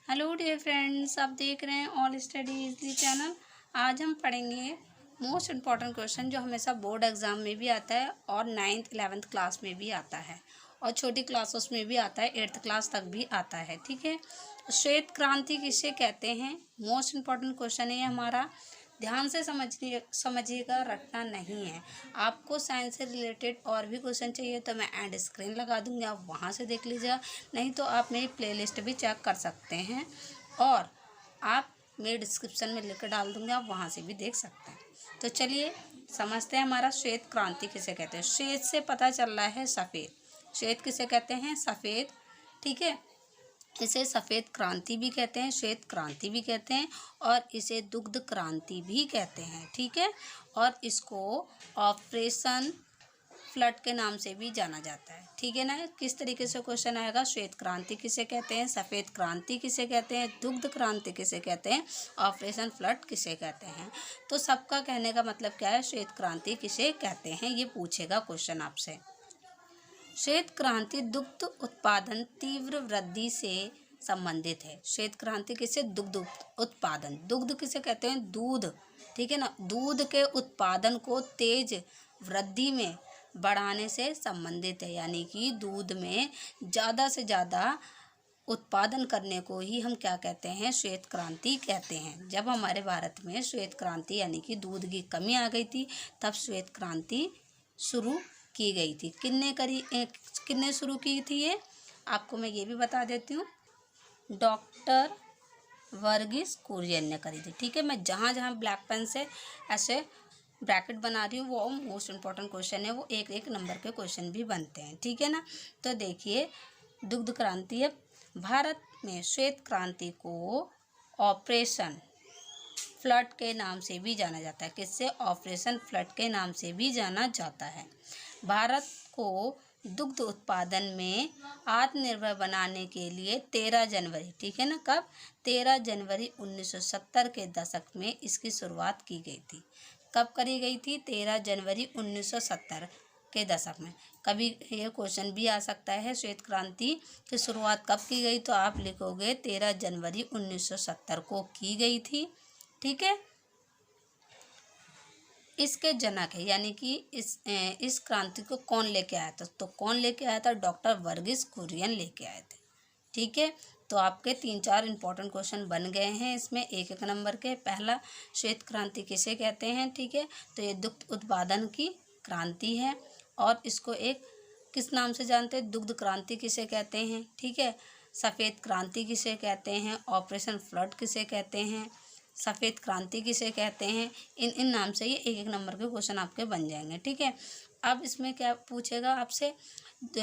Hello dear friends, आप देख रहे हैं ऑल स्टडी इजली चैनल। आज हम पढ़ेंगे मोस्ट इम्पॉर्टेंट क्वेश्चन जो हमेशा बोर्ड एग्ज़ाम में भी आता है और 9th-11th क्लास में भी आता है और छोटी क्लासेस में भी आता है, 8th क्लास तक भी आता है। ठीक है, श्वेत क्रांति किसे कहते हैं? मोस्ट इम्पॉर्टेंट क्वेश्चन है हमारा। ध्यान से समझिएगा, रटना नहीं है। आपको साइंस से रिलेटेड और भी क्वेश्चन चाहिए तो मैं एंड स्क्रीन लगा दूंगी, आप वहाँ से देख लीजिएगा। नहीं तो आप मेरी प्लेलिस्ट भी चेक कर सकते हैं और आप मेरे डिस्क्रिप्शन में लिंक डाल दूंगी, आप वहाँ से भी देख सकते हैं। तो चलिए समझते हैं हमारा श्वेत क्रांति किसे कहते हैं। श्वेत से पता चल रहा है सफ़ेद। श्वेत किसे कहते हैं? सफ़ेद। ठीक है, इसे सफ़ेद क्रांति भी कहते हैं, श्वेत क्रांति भी कहते हैं और इसे दुग्ध क्रांति भी कहते हैं। ठीक है, और इसको ऑपरेशन फ्लड के नाम से भी जाना जाता है। ठीक है ना। किस तरीके से क्वेश्चन आएगा? श्वेत क्रांति किसे कहते हैं, सफ़ेद क्रांति किसे कहते हैं, दुग्ध क्रांति किसे कहते हैं, ऑपरेशन फ्लड किसे कहते हैं। तो सबका कहने का मतलब क्या है? श्वेत क्रांति किसे कहते हैं, ये पूछेगा क्वेश्चन आपसे। श्वेत क्रांति दुग्ध उत्पादन तीव्र वृद्धि से संबंधित है। श्वेत क्रांति किसे? दुग्ध उत्पादन। दुग्ध किसे कहते हैं? दूध। ठीक है ना, दूध के उत्पादन को तेज वृद्धि में बढ़ाने से संबंधित है, यानी कि दूध में ज़्यादा से ज़्यादा उत्पादन करने को ही हम क्या कहते हैं? श्वेत क्रांति कहते हैं। जब हमारे भारत में श्वेत क्रांति यानी कि दूध की कमी आ गई थी, तब श्वेत क्रांति शुरू की गई थी। किन्ने शुरू की थी ये? आपको मैं ये भी बता देती हूँ, डॉक्टर वर्गीस कुरियन ने करी थी। ठीक है, मैं जहाँ जहाँ ब्लैक पेन से ऐसे ब्रैकेट बना रही हूँ वो मोस्ट इम्पॉर्टेंट क्वेश्चन है, वो एक एक नंबर के क्वेश्चन भी बनते हैं। ठीक है ना। तो देखिए, दुग्ध क्रांति है। भारत में श्वेत क्रांति को ऑपरेशन फ्लड के नाम से भी जाना जाता है। किससे? ऑपरेशन फ्लड के नाम से भी जाना जाता है। भारत को दुग्ध उत्पादन में आत्मनिर्भर बनाने के लिए 13 जनवरी, ठीक है ना, कब? 13 जनवरी 1970 के दशक में इसकी शुरुआत की गई थी। कब करी गई थी? 13 जनवरी 1970 के दशक में। कभी ये क्वेश्चन भी आ सकता है, श्वेत क्रांति की शुरुआत कब की गई? तो आप लिखोगे 13 जनवरी 1970 को की गई थी। ठीक है, इसके जनक है, यानी कि इस क्रांति को कौन लेके आया था? तो कौन लेके आया था? डॉक्टर वर्गीस कुरियन लेके आए थे। ठीक है, तो आपके 3-4 इंपॉर्टेंट क्वेश्चन बन गए हैं इसमें, एक एक नंबर के। पहला, श्वेत क्रांति किसे कहते हैं? ठीक है, तो ये दुग्ध उत्पादन की क्रांति है और इसको एक किस नाम से जानते हैं? दुग्ध क्रांति किसे कहते हैं? ठीक है, सफ़ेद क्रांति किसे कहते हैं? ऑपरेशन फ्लड किसे कहते हैं? सफ़ेद क्रांति किसे कहते हैं? इन नाम से ये एक एक नंबर के क्वेश्चन आपके बन जाएंगे। ठीक है, अब इसमें क्या पूछेगा आपसे?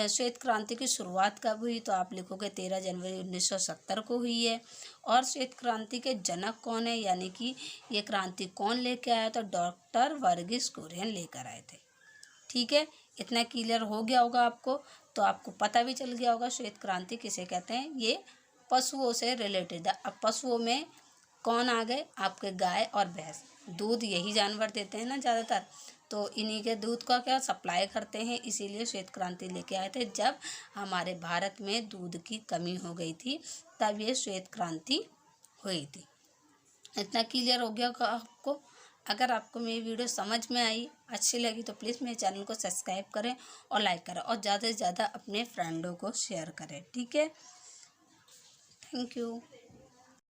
श्वेत क्रांति की शुरुआत कब हुई? तो आप लिखोगे 13 जनवरी 1970 को हुई है। और श्वेत क्रांति के जनक कौन है, यानी कि ये क्रांति कौन लेके आया? तो डॉक्टर वर्गीस कुरियन लेकर आए थे। ठीक है, इतना क्लियर हो गया होगा आपको। तो आपको पता भी चल गया होगा श्वेत क्रांति किसे कहते हैं। ये पशुओं से रिलेटेड है। अब पशुओं में कौन आ गए? आपके गाय और भैंस। दूध यही जानवर देते हैं ना ज़्यादातर, तो इन्हीं के दूध का क्या सप्लाई करते हैं, इसीलिए श्वेत क्रांति लेके आए थे। जब हमारे भारत में दूध की कमी हो गई थी, तब ये श्वेत क्रांति हुई थी। इतना क्लियर हो गया होगा आपको। अगर आपको मेरी वीडियो समझ में आई, अच्छी लगी, तो प्लीज़ मेरे चैनल को सब्सक्राइब करें और लाइक करें और ज़्यादा से ज़्यादा अपने फ्रेंडों को शेयर करें। ठीक है, थैंक यू।